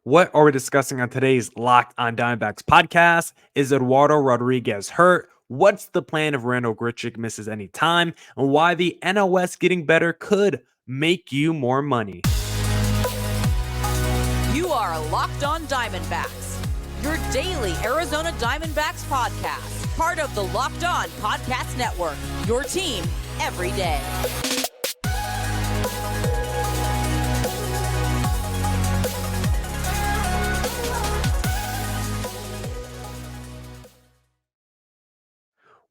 What are we discussing on today's Locked on Diamondbacks podcast? Is Eduardo Rodriguez hurt? What's the plan if Randal Grichuk misses any time? And why the NOS getting better could make you more money. You are Locked on Diamondbacks, your daily Arizona Diamondbacks podcast, part of the Locked on Podcast Network, your team every day.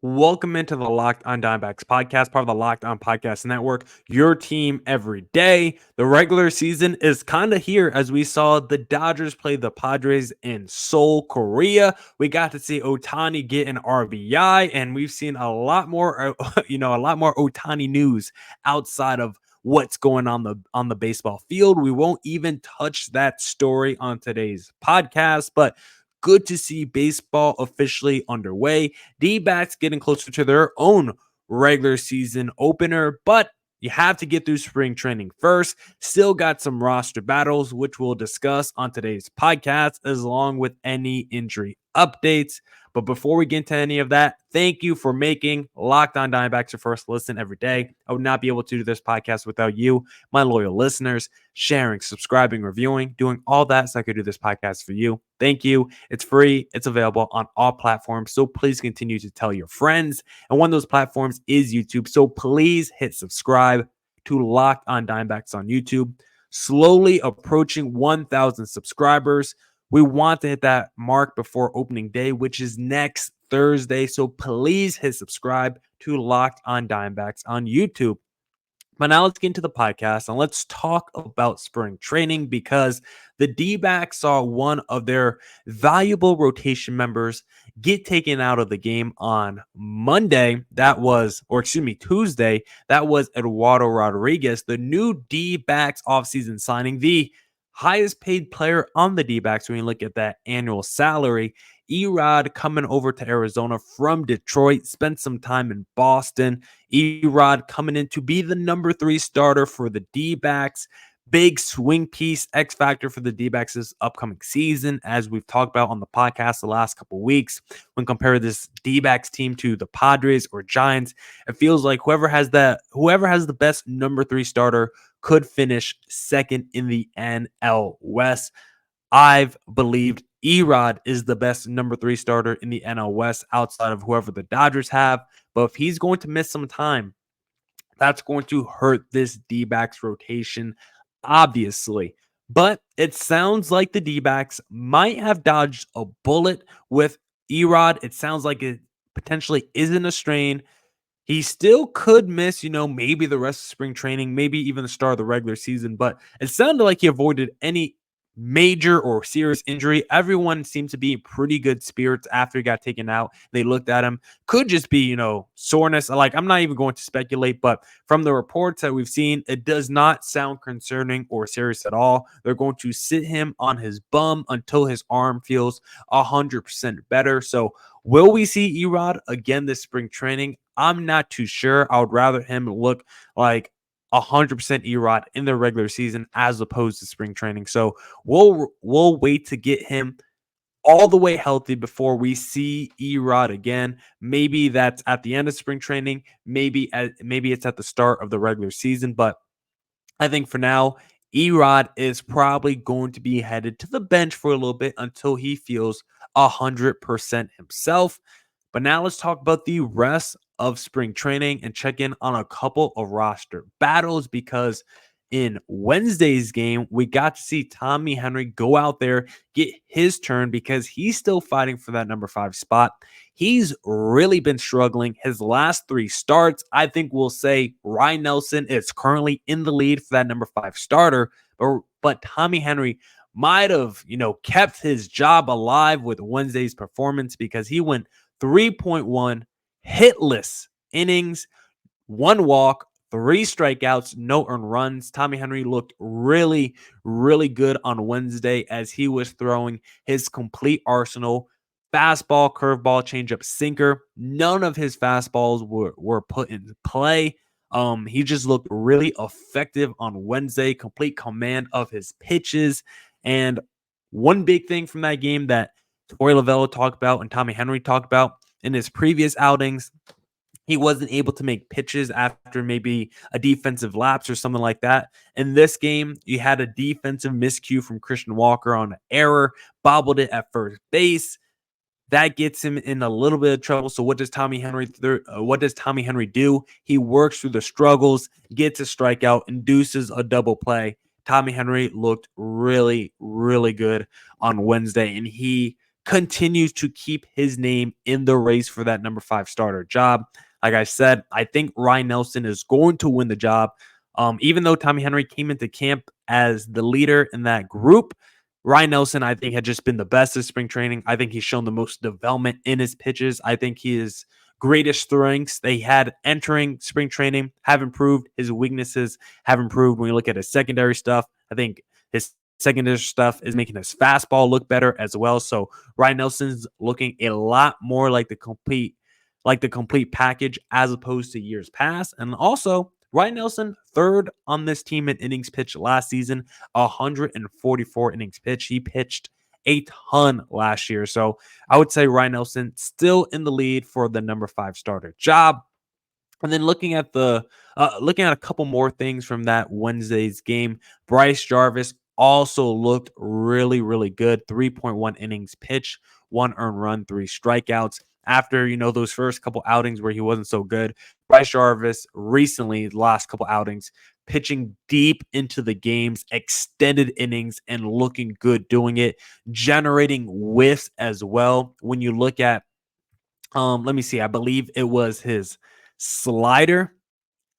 Welcome into the Locked on Diamondbacks podcast, part of the Locked on Podcast Network, your team every day. The regular season is kind of here as we saw the Dodgers play the Padres in Seoul, Korea. We got to see Ohtani get an RBI, and we've seen a lot more, a lot more Ohtani news outside of what's going on the baseball field. We won't even touch that story on today's podcast, but good to see baseball officially underway. D-backs getting closer to their own regular season opener, but you have to get through spring training first. Still got some roster battles, which we'll discuss on today's podcast, along with any injury updates. But before we get into any of that, thank you for making Locked on Diamondbacks your first listen every day. I would not be able to do this podcast without you, my loyal listeners, sharing, subscribing, reviewing, doing all that so I could do this podcast for you. Thank you. It's free. It's available on all platforms. So please continue to tell your friends. And one of those platforms is YouTube. So please hit subscribe to Locked on Diamondbacks on YouTube. Slowly approaching 1,000 subscribers. We want to hit that mark before opening day, which is next Thursday. So please hit subscribe to Locked on Diamondbacks on YouTube. But now let's get into the podcast and let's talk about spring training because the D-backs saw one of their valuable rotation members get taken out of the game on Tuesday. That was Eduardo Rodriguez, the new D-backs offseason signing, the highest paid player on the D-backs when you look at that annual salary. Erod coming over to Arizona from Detroit, spent some time in Boston. Erod coming in to be the number 3 starter for the D-backs. Big swing piece, X factor for the D-backs this upcoming season, as we've talked about on the podcast the last couple weeks. When compared this D-backs team to the Padres or Giants, it feels like whoever has the best number 3 starter could finish second in the NL West. I've believed Erod is the best number 3 starter in the NL West outside of whoever the Dodgers have. But if he's going to miss some time, that's going to hurt this D-backs rotation, obviously. But it sounds like the D-backs might have dodged a bullet with Erod. It sounds like it potentially isn't a strain. He still could miss, maybe the rest of spring training, maybe even the start of the regular season. But it sounded like he avoided any major or serious injury. Everyone seemed to be in pretty good spirits after he got taken out. They looked at him. Could just be, soreness. Like, I'm not even going to speculate, but from the reports that we've seen, it does not sound concerning or serious at all. They're going to sit him on his bum until his arm feels 100% better. So will we see Erod again this spring training? I'm not too sure. I would rather him look like 100% Erod in the regular season as opposed to spring training. So we'll wait to get him all the way healthy before we see Erod again. Maybe that's at the end of spring training. Maybe it's at the start of the regular season. But I think for now, Erod is probably going to be headed to the bench for a little bit until he feels 100% himself. But now let's talk about the rest of spring training and check in on a couple of roster battles, because in Wednesday's game, we got to see Tommy Henry go out there, get his turn because he's still fighting for that number 5 spot. He's really been struggling his last 3 starts. I think we'll say Ryan Nelson is currently in the lead for that number 5 starter, but Tommy Henry might have, kept his job alive with Wednesday's performance because he went 3.1 hitless innings, 1 walk, 3 strikeouts, no earned runs. Tommy Henry looked really, really good on Wednesday as he was throwing his complete arsenal. Fastball, curveball, changeup, sinker. None of his fastballs were put into play. He just looked really effective on Wednesday, complete command of his pitches. And One big thing from that game that Torey Lovullo talked about and Tommy Henry talked about in his previous outings, he wasn't able to make pitches after maybe a defensive lapse or something like that. In this game, you had a defensive miscue from Christian Walker on an error, bobbled it at first base. That gets him in a little bit of trouble. So what does Tommy Henry do? He works through the struggles, gets a strikeout, induces a double play. Tommy Henry looked really, really good on Wednesday, and he continues to keep his name in the race for that number 5 starter job. Like I said, I think Ryan Nelson is going to win the job. Even though Tommy Henry came into camp as the leader in that group, Ryan Nelson, I think, had just been the best at spring training. I think he's shown the most development in his pitches. I think his greatest strengths they had entering spring training have improved. His weaknesses have improved. When you look at his secondary stuff, I think his secondary stuff is making his fastball look better as well. So Ryan Nelson's looking a lot more like the complete package as opposed to years past. And also, Ryan Nelson, third on this team in innings pitched last season, 144 innings pitched. He pitched a ton last year. So I would say Ryan Nelson still in the lead for the number 5 starter job. And then looking at a couple more things from that Wednesday's game, Bryce Jarvis also looked really, really good. 3.1 innings pitched, 1 earned run, 3 strikeouts. After, those first couple outings where he wasn't so good, Bryce Jarvis recently, the last couple outings, pitching deep into the games, extended innings, and looking good doing it, generating whiffs as well. When you look at, let me see, I believe it was his slider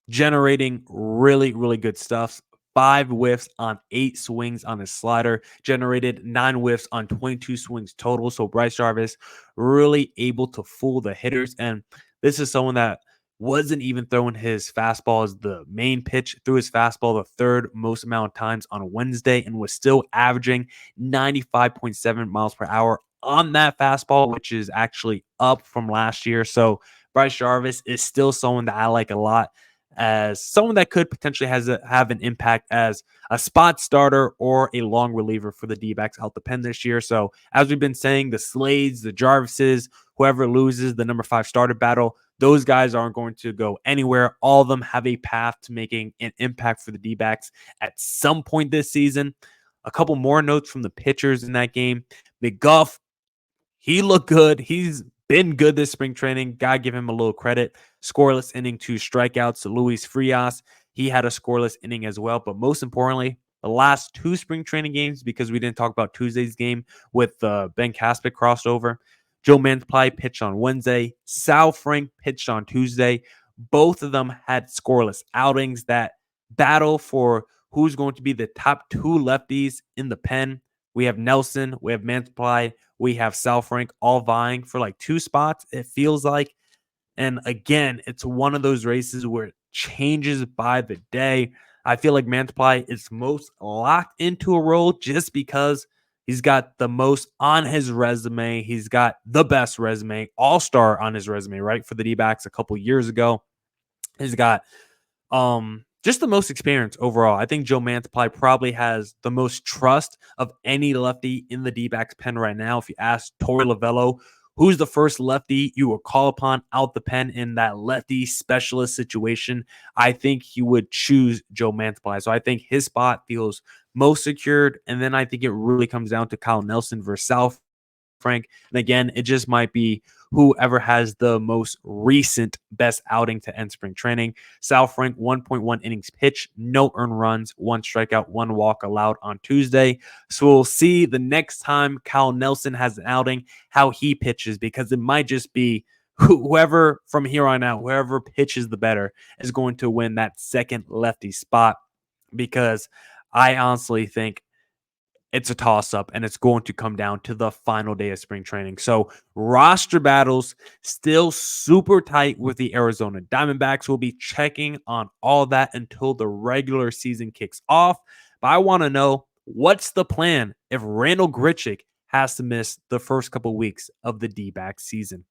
generating really, really good stuff. 5 whiffs on 8 swings on his slider, generated 9 whiffs on 22 swings total. So Bryce Jarvis really able to fool the hitters. And this is someone that wasn't even throwing his fastball as the main pitch, threw his fastball the third most amount of times on Wednesday and was still averaging 95.7 miles per hour on that fastball, which is actually up from last year. So Bryce Jarvis is still someone that I like a lot, as someone that could potentially have an impact as a spot starter or a long reliever for the D-backs out the pen this year. So as we've been saying, the Slades, the Jarvises, whoever loses the number 5 starter battle, those guys aren't going to go anywhere. All of them have a path to making an impact for the D-backs at some point this season. A couple more notes from the pitchers in that game. McGough, he looked good. He's been good this spring training. Gotta give him a little credit. Scoreless inning, 2 strikeouts. Luis Frias, he had a scoreless inning as well. But most importantly, the last 2 spring training games, because we didn't talk about Tuesday's game with Ben Caspick crossover. Joe Mantiply pitched on Wednesday. Sal Frank pitched on Tuesday. Both of them had scoreless outings. That battle for who's going to be the top 2 lefties in the pen. We have Nelson, we have Mantiply, we have Sal Frank all vying for like 2 spots, it feels like. And again, it's one of those races where it changes by the day. I feel like Mantiply is most locked into a role just because he's got the most on his resume. He's got the best resume, all-star on his resume, right? For the D-backs a couple years ago. He's got just the most experience overall. I think Joe Mantiply probably has the most trust of any lefty in the D-backs pen right now. If you ask Torey Lovullo, who's the first lefty you would call upon out the pen in that lefty specialist situation, I think he would choose Joe Mantiply. So I think his spot feels most secured. And then I think it really comes down to Kyle Nelson versus Sal Frank. And again, it just might be whoever has the most recent best outing to end spring training. Sal Frank, 1.1 innings pitched, no earned runs, 1 strikeout, 1 walk allowed on Tuesday. So we'll see the next time Kyle Nelson has an outing, how he pitches, because it might just be whoever from here on out, whoever pitches the better is going to win that second lefty spot, because I honestly think it's a toss-up, and it's going to come down to the final day of spring training. So roster battles still super tight with the Arizona Diamondbacks. We'll be checking on all that until the regular season kicks off. But I want to know, what's the plan if Randal Grichuk has to miss the first couple weeks of the D-back season?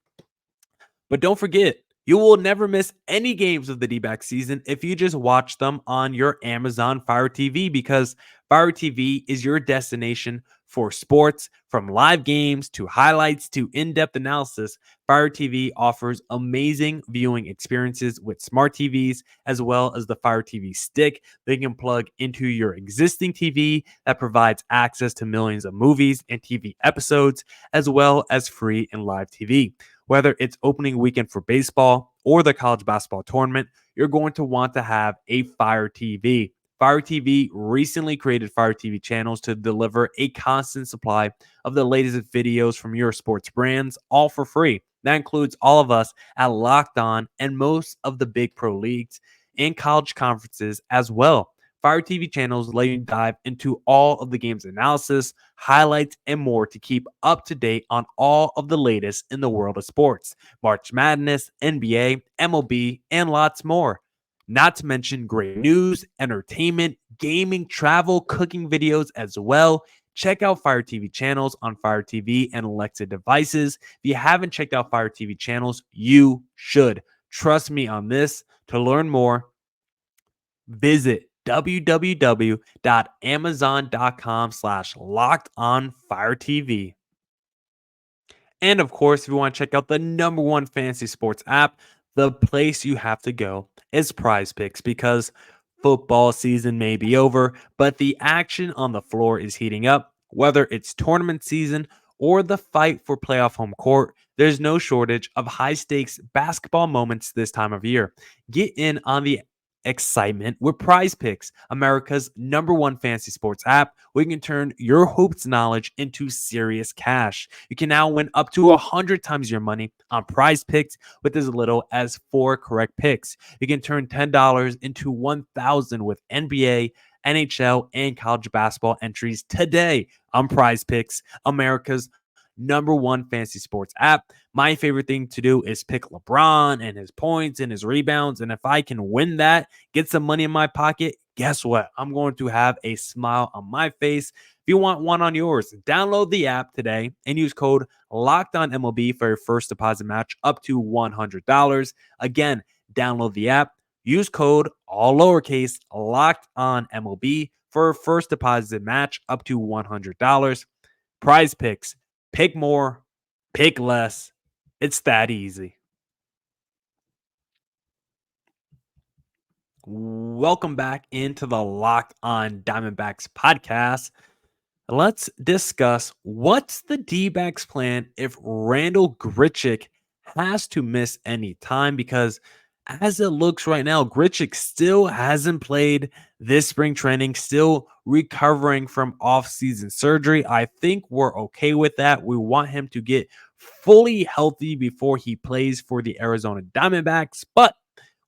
But don't forget, You will never miss any games of the D-back season if you just watch them on your Amazon Fire TV, because Fire TV is your destination for sports. From live games to highlights to in-depth analysis, Fire TV offers amazing viewing experiences with smart TVs as well as the Fire TV stick they can plug into your existing TV that provides access to millions of movies and TV episodes as well as free and live TV. Whether it's opening weekend for baseball or the college basketball tournament, you're going to want to have a Fire TV. Fire TV recently created Fire TV channels to deliver a constant supply of the latest videos from your sports brands, all for free. That includes all of us at Locked On and most of the big pro leagues and college conferences as well. Fire TV channels let you dive into all of the game's analysis, highlights, and more to keep up to date on all of the latest in the world of sports, March Madness, NBA, MLB, and lots more. Not to mention great news, entertainment, gaming, travel, cooking videos as well. Check out Fire TV channels on Fire TV and Alexa devices. If you haven't checked out Fire TV channels, you should. Trust me on this. To learn more, visit www.amazon.com/lockedonfiretv. And of course, if you want to check out the number one fantasy sports app, the place you have to go is Prize Picks, because football season may be over, but the action on the floor is heating up. Whether it's tournament season or the fight for playoff home court, there's no shortage of high stakes basketball moments this time of year. Get in on the excitement with Prize Picks, America's number one fantasy sports app, where you can turn your hoops knowledge into serious cash. You can now win up to 100 times your money on Prize Picks with as little as 4 correct picks. You can turn $10 into 1,000 with NBA, NHL, and college basketball entries today on Prize Picks, America's number one fantasy sports app. My favorite thing to do is pick LeBron and his points and his rebounds. And if I can win that, get some money in my pocket, guess what? I'm going to have a smile on my face. If you want one on yours, download the app today and use code LOCKEDONMLB for your first deposit match up to $100. Again, download the app, use code all lowercase LOCKEDONMLB for a first deposit match up to $100. Prize Picks. Pick more, pick less. It's that easy. Welcome back into the Locked On Diamondbacks podcast. Let's discuss what's the D-backs plan if Randal Grichuk has to miss any time, because as it looks right now, Grichuk still hasn't played this spring training, still recovering from off-season surgery. I think we're okay with that. We want him to get fully healthy before he plays for the Arizona Diamondbacks. But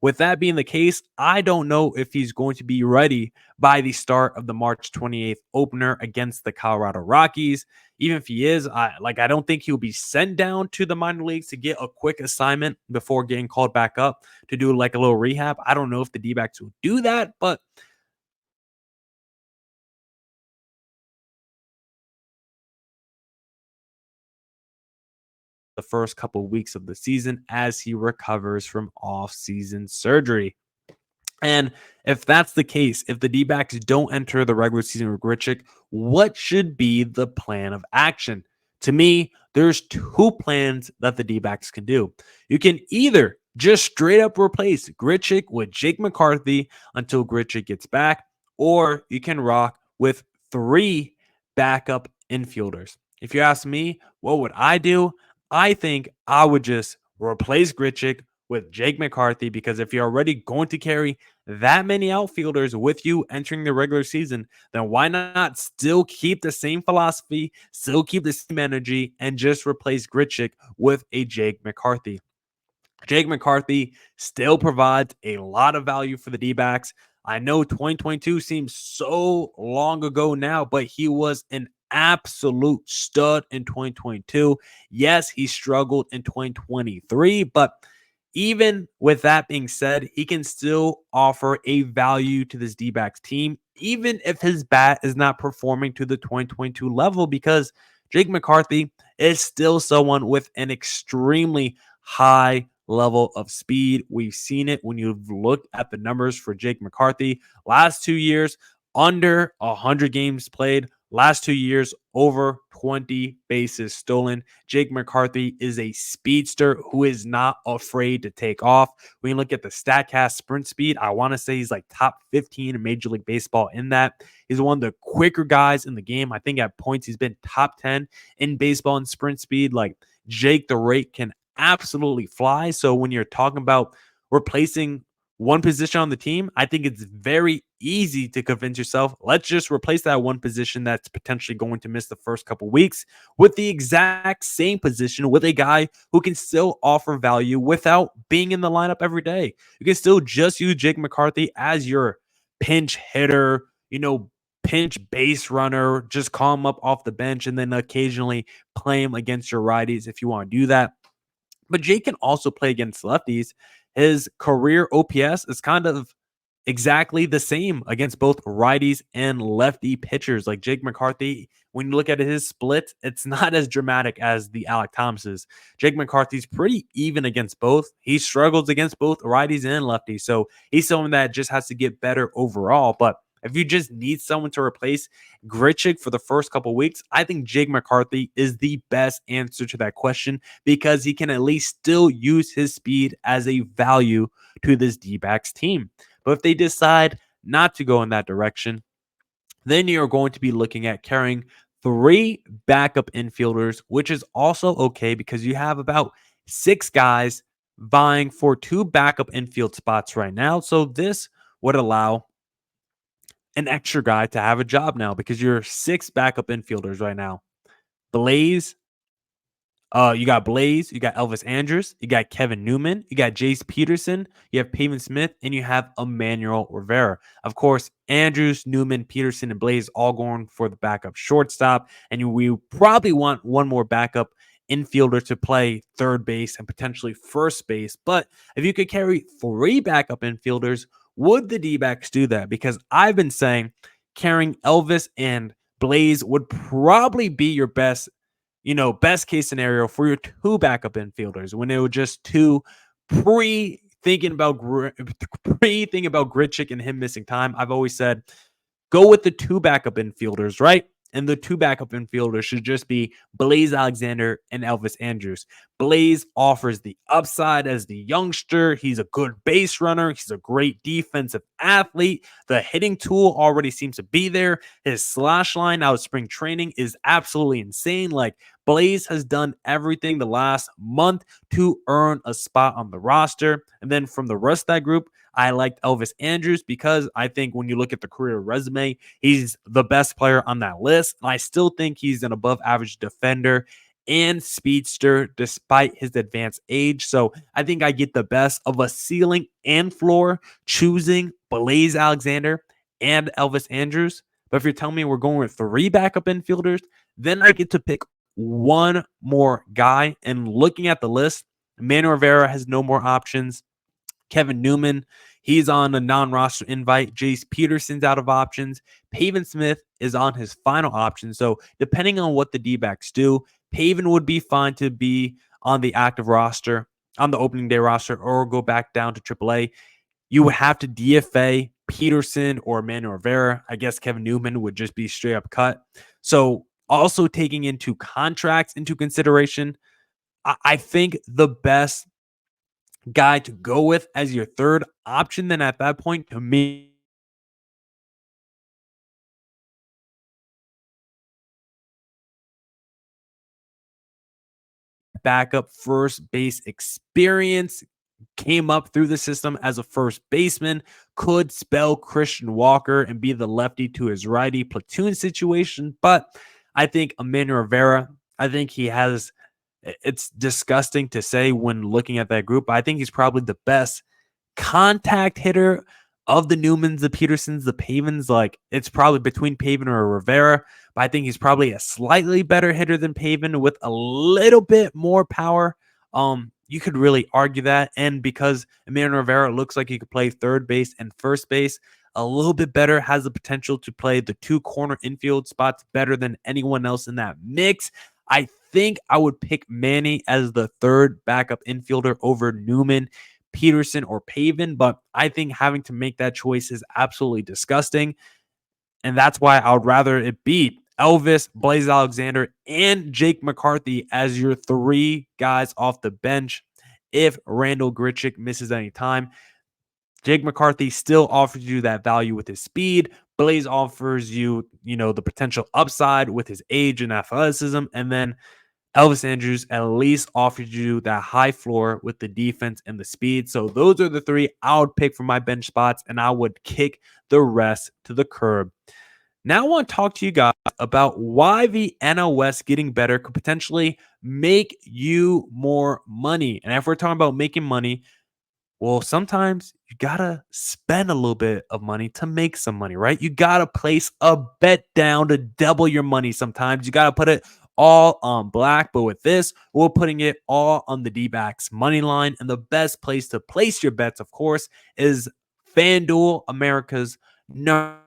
with that being the case, I don't know if he's going to be ready by the start of the March 28th opener against the Colorado Rockies. Even if he is, I don't think he'll be sent down to the minor leagues to get a quick assignment before getting called back up to do like a little rehab. I don't know if the D-backs will do that, but the first couple of weeks of the season as he recovers from off-season surgery. And if that's the case, if the D-backs don't enter the regular season with Grichuk, what should be the plan of action? To me, there's 2 plans that the D-backs can do. You can either just straight up replace Grichuk with Jake McCarthy until Grichuk gets back, or you can rock with 3 backup infielders. If you ask me, what would I do? I think I would just replace Grichuk with Jake McCarthy, because if you're already going to carry that many outfielders with you entering the regular season, then why not still keep the same philosophy, still keep the same energy, and just replace Grichuk with a Jake McCarthy. Jake McCarthy still provides a lot of value for the D-backs. I know 2022 seems so long ago now, but he was an absolute stud in 2022. Yes, he struggled in 2023, but even with that being said, he can still offer a value to this D-backs team, even if his bat is not performing to the 2022 level, because Jake McCarthy is still someone with an extremely high level of speed. We've seen it when you've looked at the numbers for Jake McCarthy. Last 2 years, under 100 games played. Last 2 years, over 20 bases stolen. Jake McCarthy is a speedster who is not afraid to take off. When you look at the StatCast sprint speed, I want to say he's like top 15 in Major League Baseball in that. He's one of the quicker guys in the game. I think at points he's been top 10 in baseball in sprint speed. Like Jake the Rake can absolutely fly. So when you're talking about replacing one position on the team, I think it's very easy to convince yourself, let's just replace that one position that's potentially going to miss the first couple weeks with the exact same position with a guy who can still offer value without being in the lineup every day. You can still just use Jake McCarthy as your pinch hitter, pinch base runner, just call him up off the bench and then occasionally play him against your righties if you want to do that. But Jake can also play against lefties. His career OPS is kind of exactly the same against both righties and lefty pitchers. Like Jake McCarthy, when you look at his split, it's not as dramatic as the Alec Thomas's. Jake McCarthy's pretty even against both. He struggles against both righties and lefties. So he's someone that just has to get better overall. But if you just need someone to replace Grichuk for the first couple weeks, I think Jake McCarthy is the best answer to that question because he can at least still use his speed as a value to this D-backs team. But if they decide not to go in that direction, then you're going to be looking at carrying 3 backup infielders, which is also okay because you have about 6 guys vying for 2 backup infield spots right now. So this would allow an extra guy to have a job now because you're 6 backup infielders right now. You got Blaze, you got Elvis Andrus, you got Kevin Newman, you got Jace Peterson, you have Pavin Smith, and you have Emmanuel Rivera. Of course, Andrus, Newman, Peterson, and Blaze all going for the backup shortstop, and we probably want one more backup infielder to play third base and potentially first base. But if you could carry 3 backup infielders, would the D-backs do that? Because I've been saying carrying Elvis and Blaze would probably be your best case scenario for your 2 backup infielders when it was just 2 thinking about Grichuk and him missing time. I've always said go with the 2 backup infielders, right? And the 2 backup infielders should just be Blaze Alexander and Elvis Andrus. Blaze offers the upside as the youngster. He's a good base runner. He's a great defensive athlete. The hitting tool already seems to be there. His slash line out of spring training is absolutely insane. Like Blaze has done everything the last month to earn a spot on the roster. And then from the rest of that group, I liked Elvis Andrus because I think when you look at the career resume, he's the best player on that list. And I still think he's an above average defender and speedster despite his advanced age. So I think I get the best of a ceiling and floor choosing Blaze Alexander and Elvis Andrus. But if you're telling me we're going with 3 backup infielders, then I get to pick one more guy. And looking at the list, Emmanuel Rivera has no more options. Kevin Newman, he's on a non-roster invite. Jace Peterson's out of options. Pavin Smith is on his final option. So depending on what the D-backs do, Pavin would be fine to be on the active roster, on the opening day roster, or go back down to AAA. You would have to DFA Peterson or Emmanuel Rivera. I guess Kevin Newman would just be straight up cut. So also taking into contracts into consideration, I think the best guy to go with as your third option, then at that point, to me, backup first base experience, came up through the system as a first baseman, could spell Christian Walker and be the lefty to his righty platoon situation. But I think Emmanuel Rivera, I think he has, it's disgusting to say when looking at that group, but I think he's probably the best contact hitter of the Newmans, the Petersons, the Pavins. Like it's probably between Pavin or Rivera, but I think he's probably a slightly better hitter than Pavin with a little bit more power. You could really argue that. And because Emmanuel Rivera looks like he could play third base and first base a little bit better, has the potential to play the 2 corner infield spots better than anyone else in that mix, I think I would pick Manny as the third backup infielder over Newman, Peterson, or Pavin, but I think having to make that choice is absolutely disgusting. And that's why I would rather it be Elvis, Blaze Alexander, and Jake McCarthy as your three guys off the bench. If Randal Grichuk misses any time, Jake McCarthy still offers you that value with his speed. Blaze offers you, the potential upside with his age and athleticism. And then Elvis Andrews at least offers you that high floor with the defense and the speed. So those are the three I would pick for my bench spots, and I would kick the rest to the curb. Now I want to talk to you guys about why the NL West getting better could potentially make you more money. And if we're talking about making money, well, sometimes you got to spend a little bit of money to make some money, right? You got to place a bet down to double your money sometimes. You got to put it all on black. But with this, we're putting it all on the D-backs money line. And the best place to place your bets, of course, is FanDuel, America's number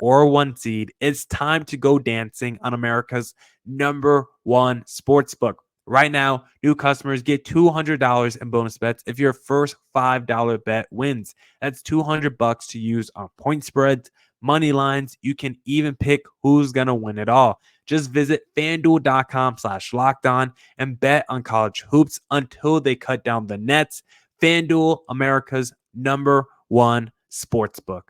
or one seed. It's time to go dancing on America's number one sportsbook. Right now, new customers get $200 in bonus bets if your first $5 bet wins. That's $200 to use on point spreads, money lines. You can even pick who's going to win it all. Just visit fanduel.com/lockedon and bet on college hoops until they cut down the nets. FanDuel, America's number one sportsbook.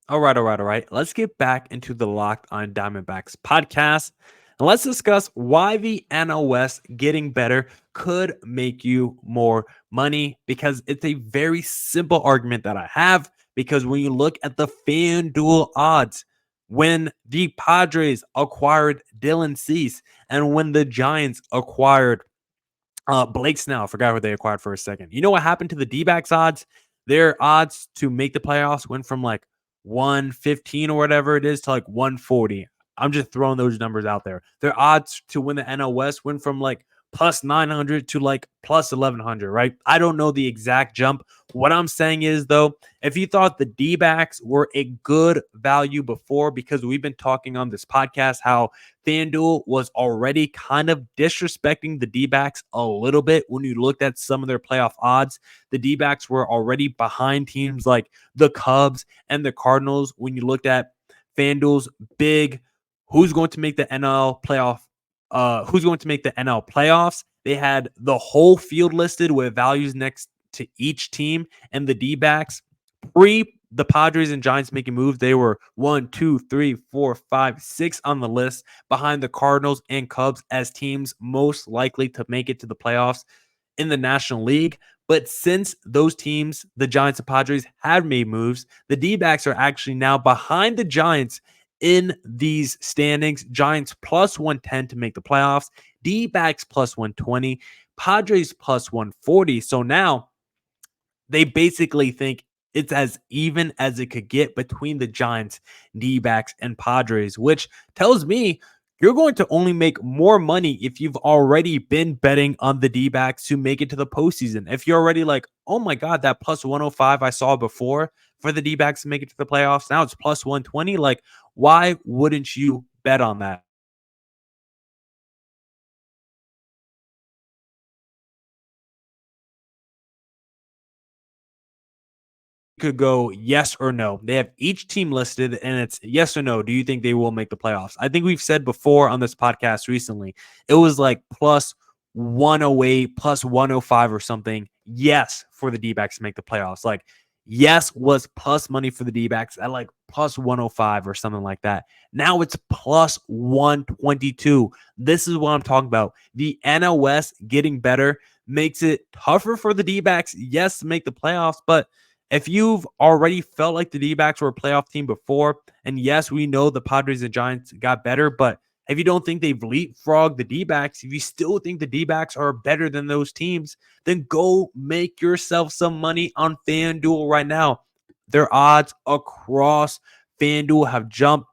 All right. Let's get back into the Locked on Diamondbacks podcast. And let's discuss why the NL West getting better could make you more money, because it's a very simple argument that I have. Because when you look at the FanDuel odds, when the Padres acquired Dylan Cease and when the Giants acquired Blake Snell, I forgot who they acquired for a second. You know what happened to the D-backs odds? Their odds to make the playoffs went from like 115 or whatever it is to like 140. I'm just throwing those numbers out there. Their odds to win the NL West went from like plus 900 to like plus 1100, right? I don't know the exact jump. What I'm saying is, though, if you thought the D-backs were a good value before, because we've been talking on this podcast how FanDuel was already kind of disrespecting the D-backs a little bit when you looked at some of their playoff odds. The D-backs were already behind teams like the Cubs and the Cardinals when you looked at FanDuel's big who's going to make the NL playoff, who's going to make the NL playoffs. They had the whole field listed with values next to each team, and the D-backs pre the Padres and Giants making moves, they were 1, 2, 3, 4, 5, 6 on the list behind the Cardinals and Cubs as teams most likely to make it to the playoffs in the National League. But since those teams, the Giants and Padres, have made moves, the D-backs are actually now behind the Giants in these standings. Giants plus 110 to make the playoffs, D-backs plus 120, Padres plus 140. So now they basically think it's as even as it could get between the Giants, D-backs, and Padres, which tells me you're going to only make more money if you've already been betting on the D-backs to make it to the postseason. If you're already like, oh my God, that plus 105 I saw before for the D-backs to make it to the playoffs, now it's plus 120. Like, why wouldn't you bet on that? Could go yes or no. They have each team listed, and it's yes or no. Do you think they will make the playoffs? I think we've said before on this podcast recently, it was like plus 108, plus 105 or something. Yes, for the D-backs to make the playoffs. Like, yes was plus money for the D-backs at like plus 105 or something like that. Now it's plus 122. This is what I'm talking about. The NL West getting better makes it tougher for the D-backs, yes, to make the playoffs, but if you've already felt like the D-backs were a playoff team before, and yes, we know the Padres and Giants got better, but if you don't think they've leapfrogged the D-backs, if you still think the D-backs are better than those teams, then go make yourself some money on FanDuel right now. Their odds across FanDuel have jumped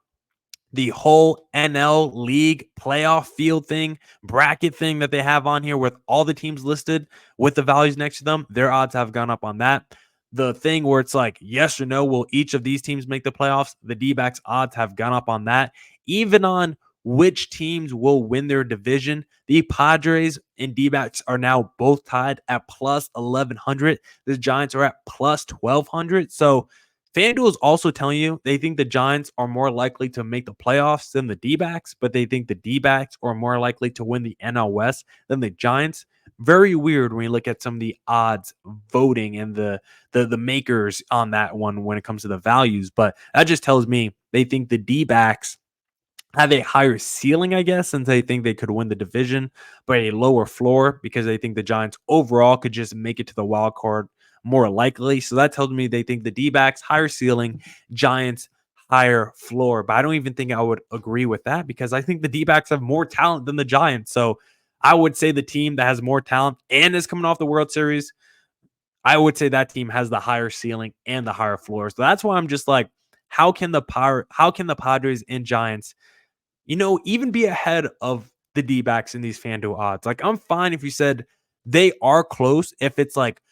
the whole NL League playoff field thing, bracket thing that they have on here with all the teams listed with the values next to them, their odds have gone up on that. The thing where it's like, yes or no, will each of these teams make the playoffs? The D-backs odds have gone up on that. Even on which teams will win their division, the Padres and D-backs are now both tied at plus 1,100. The Giants are at plus 1,200. So FanDuel is also telling you they think the Giants are more likely to make the playoffs than the D-backs, but they think the D-backs are more likely to win the NL West than the Giants. Very weird when you look at some of the odds voting and the makers on that one when it comes to the values. But that just tells me they think the D-backs have a higher ceiling, I guess, since they think they could win the division, but a lower floor because they think the Giants overall could just make it to the wild card more likely. So that tells me they think the D-backs higher ceiling, Giants higher floor. But I don't even think I would agree with that because I think the D-backs have more talent than the Giants. So I would say the team that has more talent and is coming off the World Series, I would say that team has the higher ceiling and the higher floor. So that's why I'm just like, how can the Padres and Giants, even be ahead of the D-backs in these FanDuel odds? Like, I'm fine if you said they are close. If it's like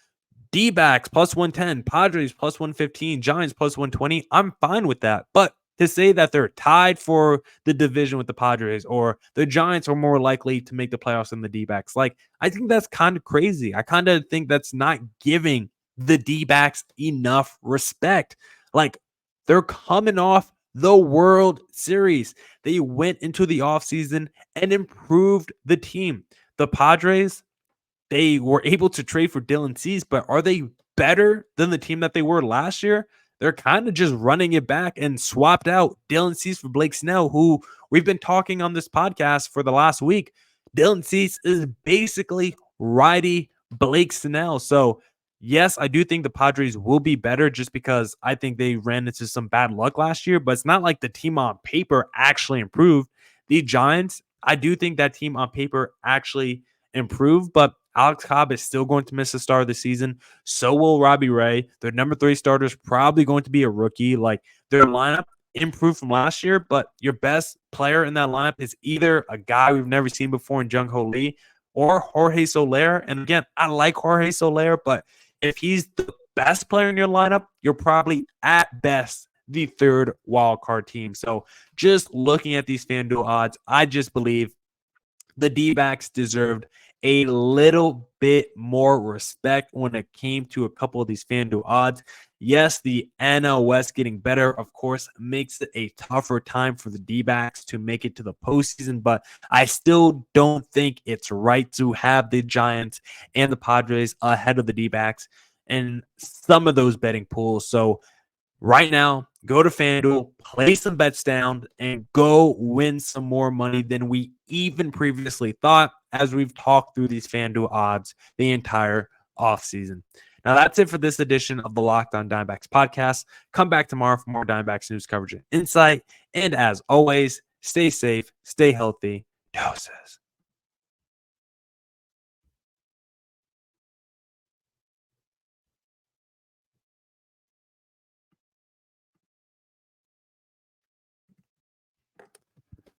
D-backs plus 110, Padres plus 115, Giants plus 120, I'm fine with that. But to say that they're tied for the division with the Padres or the Giants are more likely to make the playoffs than the D-backs, like, I think that's kind of crazy. I kind of think that's not giving the D-backs enough respect. Like, they're coming off the World Series. They went into the offseason and improved the team. The Padres, they were able to trade for Dylan Cease, but are they better than the team that they were last year? They're kind of just running it back and swapped out Dylan Cease for Blake Snell, who we've been talking on this podcast for the last week. Dylan Cease is basically righty Blake Snell. So, yes, I do think the Padres will be better just because I think they ran into some bad luck last year, but it's not like the team on paper actually improved. The Giants, I do think that team on paper actually improved, but Alex Cobb is still going to miss the start of the season. So will Robbie Ray. Their number 3 starter is probably going to be a rookie. Like, their lineup improved from last year, but your best player in that lineup is either a guy we've never seen before in Jung Ho Lee or Jorge Soler. And again, I like Jorge Soler, but if he's the best player in your lineup, you're probably at best the 3rd wild card team. So just looking at these FanDuel odds, I just believe the D-backs deserved a little bit more respect when it came to a couple of these FanDuel odds. Yes, the NL West getting better, of course, makes it a tougher time for the D-backs to make it to the postseason, but I still don't think it's right to have the Giants and the Padres ahead of the D-backs in some of those betting pools. So right now, go to FanDuel, play some bets down, and go win some more money than we even previously thought as we've talked through these FanDuel odds the entire offseason. Now, that's it for this edition of the Locked On Diamondbacks podcast. Come back tomorrow for more Diamondbacks news coverage and insight. And as always, stay safe, stay healthy. Doses.